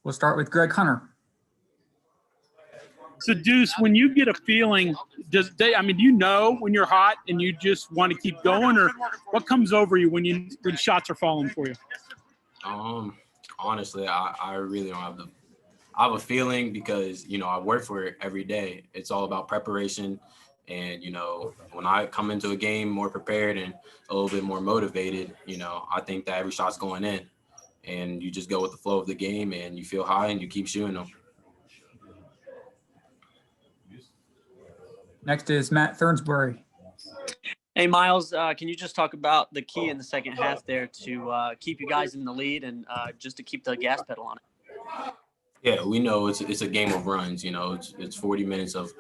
We'll start with Greg Hunter. So, Deuce, when you get a feeling, do you know when you're hot and you just want to keep going, or what comes over you when shots are falling for you? Honestly, I really don't have I have a feeling because, I work for it every day. It's all about preparation. And, when I come into a game more prepared and a little bit more motivated, I think that every shot's going in. And you just go with the flow of the game and you feel high and you keep shooting them. Next is Matt Thurnsbury. Hey, Miles, can you just talk about the key in the second half there to keep you guys in the lead and just to keep the gas pedal on it? Yeah, we know it's a game of runs. It's 40 minutes of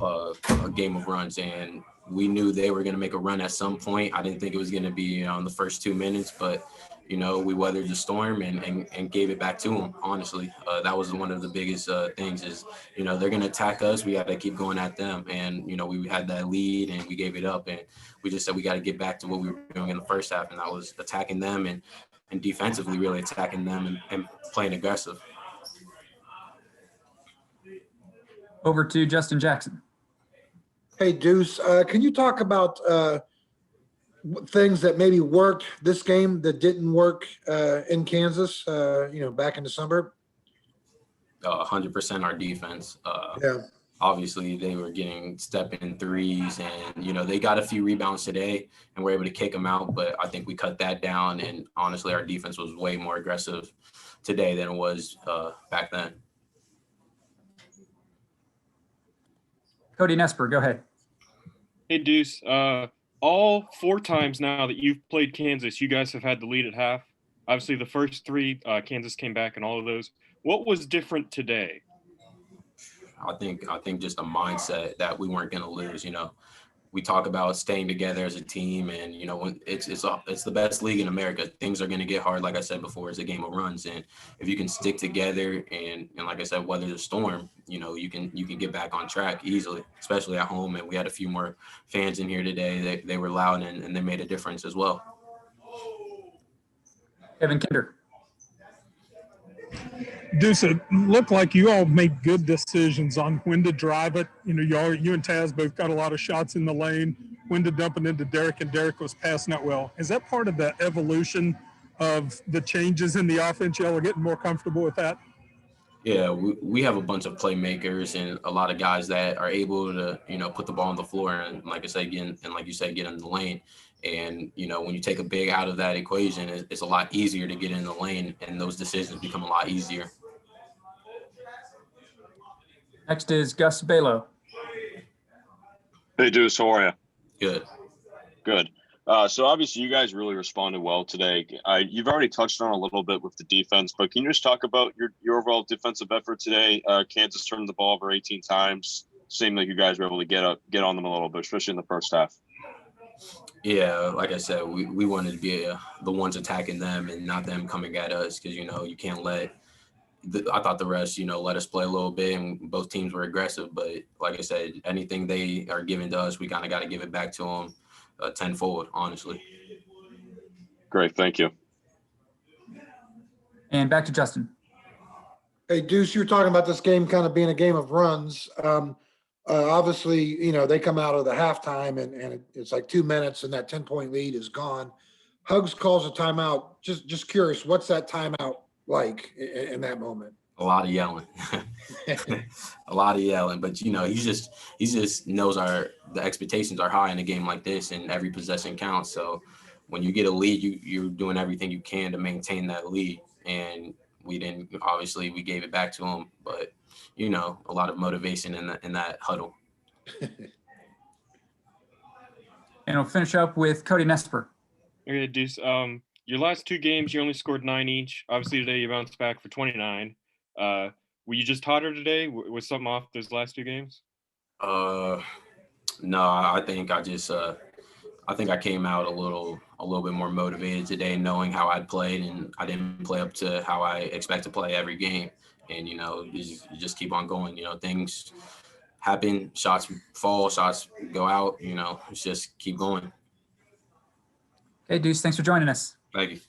a game of runs, and we knew they were going to make a run at some point. I didn't think it was going to be in the first 2 minutes, but we weathered the storm and gave it back to them. Honestly, that was one of the biggest things. Is they're going to attack us. We got to keep going at them, and we had that lead and we gave it up, and we just said we got to get back to what we were doing in the first half, and that was attacking them and defensively really attacking them and playing aggressive. Over to Justin Jackson. Hey, Deuce, can you talk about things that maybe worked this game that didn't work in Kansas, back in December? 100% our defense. Yeah. Obviously, they were getting step-in threes, and, they got a few rebounds today, and we're able to kick them out. But I think we cut that down, and honestly, our defense was way more aggressive today than it was back then. Cody Nesper, go ahead. Hey, Deuce. All 4 times now that you've played Kansas, you guys have had the lead at half. Obviously, the first 3, Kansas came back in all of those. What was different today? I think just a mindset that we weren't going to lose. We talk about staying together as a team, and when it's the best league in America. Things are going to get hard. Like I said before, it's a game of runs, and if you can stick together and like I said, weather the storm, you can get back on track easily, especially at home. And we had a few more fans in here today. They were loud and they made a difference as well. Kevin Kinder. Deuce, it looked like you all made good decisions on when to drive it. You and Taz both got a lot of shots in the lane, when to dump it into Derek, and Derek was passing it well. Is that part of the evolution of the changes in the offense? Y'all are getting more comfortable with that? Yeah, we have a bunch of playmakers and a lot of guys that are able to, put the ball on the floor and, like I said, get in the lane. And, when you take a big out of that equation, it's a lot easier to get in the lane, and those decisions become a lot easier. Next is Gus Balo. Hey, Deuce, how are you? Good. Good. So obviously you guys really responded well today. You've already touched on a little bit with the defense, but can you just talk about your overall defensive effort today? Kansas turned the ball over 18 times. Seemed like you guys were able to get on them a little bit, especially in the first half. Yeah, like I said, we wanted to be the ones attacking them and not them coming at us, because, you can't let I thought the rest, let us play a little bit, and both teams were aggressive. But like I said, anything they are giving to us, we kind of got to give it back to them tenfold, honestly. Great. Thank you. And back to Justin. Hey, Deuce, you were talking about this game kind of being a game of runs. Obviously, they come out of the halftime and it's like 2 minutes and that 10-point lead is gone. Hugs calls a timeout. Just curious, what's that timeout like in that moment? A lot of yelling. A lot of yelling. But, he just knows the expectations are high in a game like this, and every possession counts. So when you get a lead, you're doing everything you can to maintain that lead. And we gave it back to them. But, a lot of motivation in that huddle. And we'll finish up with Cody Nesper. Okay, Deuce. Your last 2 games, you only scored 9 each. Obviously, today you bounced back for 29. Were you just hotter today? Was something off those last 2 games? No, I think I came out a little bit more motivated today, knowing how I'd played, and I didn't play up to how I expect to play every game. And, you just keep on going. Things happen, shots fall, shots go out, it's just keep going. Okay, Deuce, thanks for joining us. Thank you.